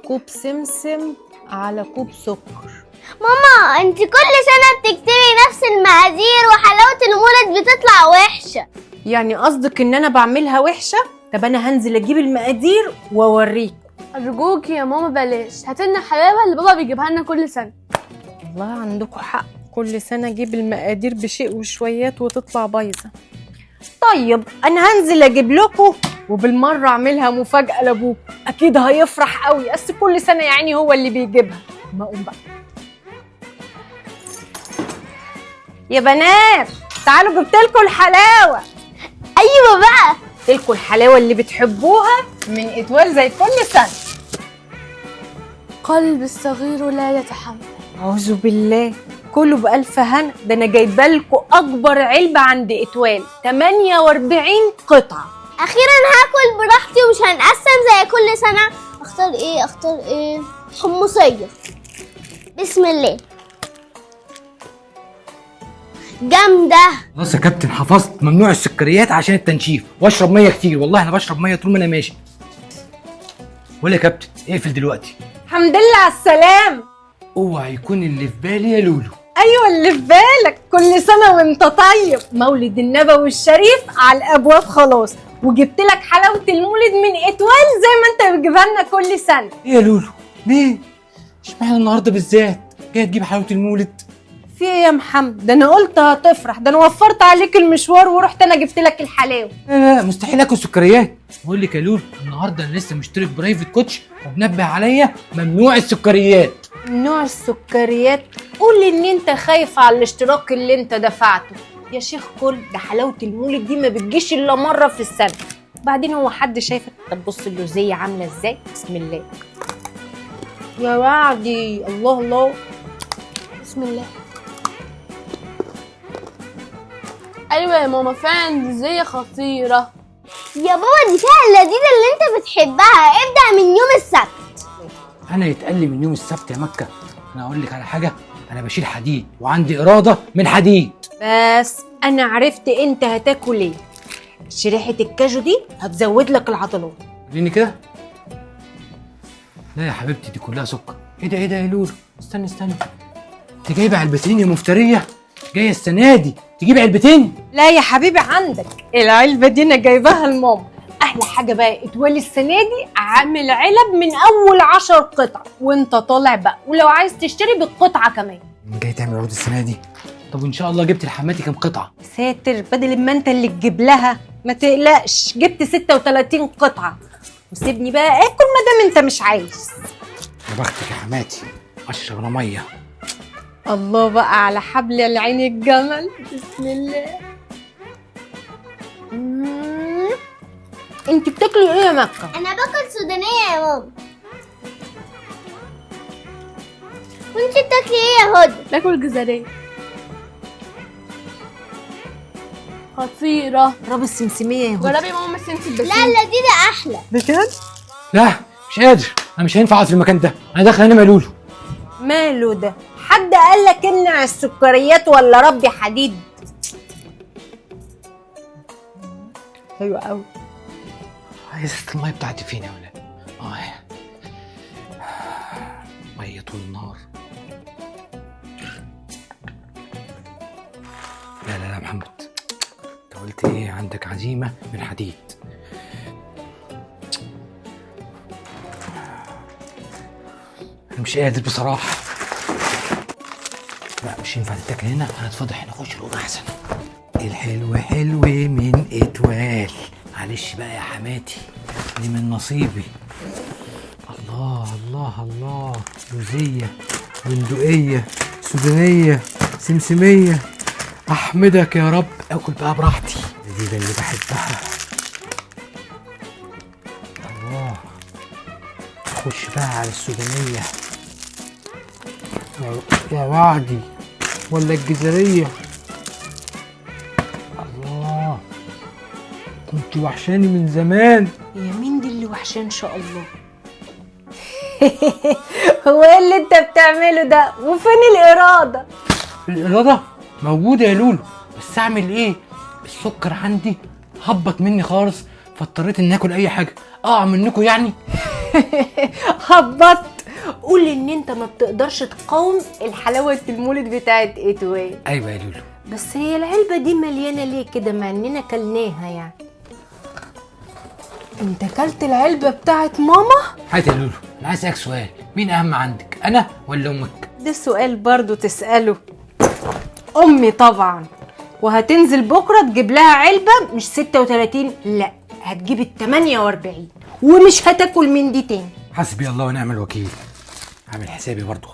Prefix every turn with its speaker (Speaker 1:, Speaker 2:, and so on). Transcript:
Speaker 1: كوب سمسم على كوب سكر.
Speaker 2: ماما انت كل سنة بتكتبي نفس المقادير وحلاوة المولد بتطلع وحشة.
Speaker 1: يعني قصدك ان انا بعملها وحشة؟ طب انا هنزل اجيب المقادير واوريك.
Speaker 3: ارجوكي يا ماما بلاش، هاتلنا الحلاوه اللي بابا بيجيبها لنا كل سنه.
Speaker 1: والله عندكم حق، كل سنة اجيب المقادير بشيء وشويات وتطلع بايظة. طيب انا هنزل اجيب لكم وبالمرة اعملها مفاجأة لابوك، اكيد هيفرح قوي، بس كل سنة يعني هو اللي بيجيبها. ما اقوم بقى يا بنات، تعالوا جبتلكوا الحلاوة.
Speaker 2: ايوه بقى،
Speaker 1: جبتلكوا الحلاوة اللي بتحبوها من اتوال زي كل سنة.
Speaker 3: قلب الصغير لا يتحمل.
Speaker 1: أعوذ بالله، كله بألف هنا. ده أنا جايبالكوا أكبر علبة عند إتوال، 48 قطعة.
Speaker 2: اخيرا هاكل براحتي ومش هنقسم زي كل سنة. اختار ايه؟ حمصية. بسم الله. جامدة.
Speaker 4: خلاص يا كابتن، حفظت ممنوع السكريات عشان التنشيف، واشرب ميه كتير. والله انا بشرب ميه طول ما انا ماشي. ولا يا كابتن اقفل دلوقتي.
Speaker 1: الحمد لله على السلام.
Speaker 4: اوعى يكون اللي في بالي يا لولو.
Speaker 1: أيوة اللي في بالك، كل سنة وأنت طيب. مولد النبوي الشريف على الأبواب خلاص، وجبت لك حلاوة المولد من إتوال زي ما أنت بتجيبها لنا كل سنة.
Speaker 4: ايه يا لولو؟ ليه؟ اشمعنى النهارده بالذات جاي تجيب حلاوه المولد؟
Speaker 1: في إيه يا محمد؟ ده أنا قلت هتفرح، ده أنا وفرت عليك المشوار ورحت أنا جبت لك الحلاوة.
Speaker 4: لا مستحيل اكل سكريات. بقول لك يا لولو، النهارده انا لسه مشترك برايفت كوتش ومنبه عليا ممنوع السكريات.
Speaker 1: نوع السكريات؟ قول ان انت خايف على الاشتراك اللي انت دفعته يا شيخ. كل ده حلاوه المولد دي ما بتجيش الا مره في السنه، وبعدين هو حد شايفك؟ طب بص اللوزيه عامله ازاي، بسم الله يا وعدي. الله الله،
Speaker 3: بسم الله. ايوه يا ماما فعلا دي زي خطيره.
Speaker 2: يا بابا دي فيها اللذيذة اللي انت بتحبها. ابدأ من يوم السبت.
Speaker 4: انا يتقال لي من يوم السبت يا مكه؟ انا اقول لك على حاجه، انا بشيل حديد وعندي اراده من حديد.
Speaker 1: بس انا عرفت انت هتاكل ايه. شريحه الكاجو دي هتزود لك العضلات.
Speaker 4: وريني كده. لا يا حبيبتي دي كلها سكر. ايه ده يا لولو؟ استني انت جايبه علبتين يا مفتريه؟ جايه السنه دي تجيب علبتين؟
Speaker 1: لا يا حبيبي، عندك العلبه دي انا جايباها لماما. احلى حاجه بقى اتوال السنه دي عامل علب من اول 10 قطع وانت طالع بقى، ولو عايز تشتري بالقطعه كمان.
Speaker 4: جاي تعمل عروض السنه دي؟ طب وان شاء الله جبت لحماتي كام قطعه؟
Speaker 1: ساتر، بدل ما انت اللي تجيب لها. ما تقلقش، جبت 36 قطعه. وسيبني بقى اكل ما دام انت مش عايز.
Speaker 4: يا بختك يا حماتي، اشرب انا ميه.
Speaker 1: الله بقى على حبل العين الجمل، بسم الله. انت بتاكلي ايه يا مكه؟
Speaker 2: انا باكل سودانية يا ماما. وانت بتاكلي ايه يا هدى؟
Speaker 3: باكل جزريه خطيره.
Speaker 1: راب السمسميه يا هدى.
Speaker 3: جربي يا ماما بس انت
Speaker 2: لا
Speaker 3: البسيط.
Speaker 2: اللذيذة احلى.
Speaker 1: بجد؟
Speaker 4: لا مش قادر، انا مش هينفع اقعد في المكان ده، انا داخل انام يا لولو.
Speaker 1: ماله ده؟ حد قال لك امنع السكريات ولا ربي حديد؟ حلوة قوي.
Speaker 4: هي ازازه الميه بتاعتي فين يا ولاد؟ ميه طول النهار. لا يا محمد، انت قلت ايه؟ عندك عزيمه من حديد. انا مش قادر بصراحه. لا مش ينفع تتاكل هنا، هنتفضح هنا. خش الاوضه احسن. الحلو حلو من اتوال. معلش بقى يا حماتي، دي من نصيبي. الله، لوزيه، بندقيه، سودانيه، سمسميه. احمدك يا رب. اكل بقى براحتي، دي اللي بحبها. الله، خش بقى على السودانيه يا وعدي، ولا الجزريه. الله، كنت وحشاني من زمان.
Speaker 1: هي مين دي اللي وحشان ان شاء الله؟ هو ايه اللي انت بتعمله ده؟ وفين الإرادة؟
Speaker 4: الإرادة موجودة يا لولو، بس أعمل إيه؟ السكر عندي هبط مني خالص، فاضطريت إني آكل أي حاجة. أقع منكم يعني؟
Speaker 1: هبطت. قول ان انت ما بتقدرش تقاوم الحلاوه المولد بتاعت اتوال.
Speaker 4: ايوه يا لولو.
Speaker 1: بس هي العلبه دي مليانه ليه كده مع اننا كلناها يعني؟ انت كلت العلبه بتاعت ماما؟
Speaker 4: هات يا لولو، انا عايز اسالك سؤال، مين اهم عندك، انا ولا امك؟
Speaker 1: ده سؤال برضو تساله. امي طبعا، وهتنزل بكره تجيب لها علبه مش 36، لا هتجيب ال 48 ومش هتاكل من دي تاني.
Speaker 4: حسبي الله ونعم الوكيل. عامل حسابي برضه.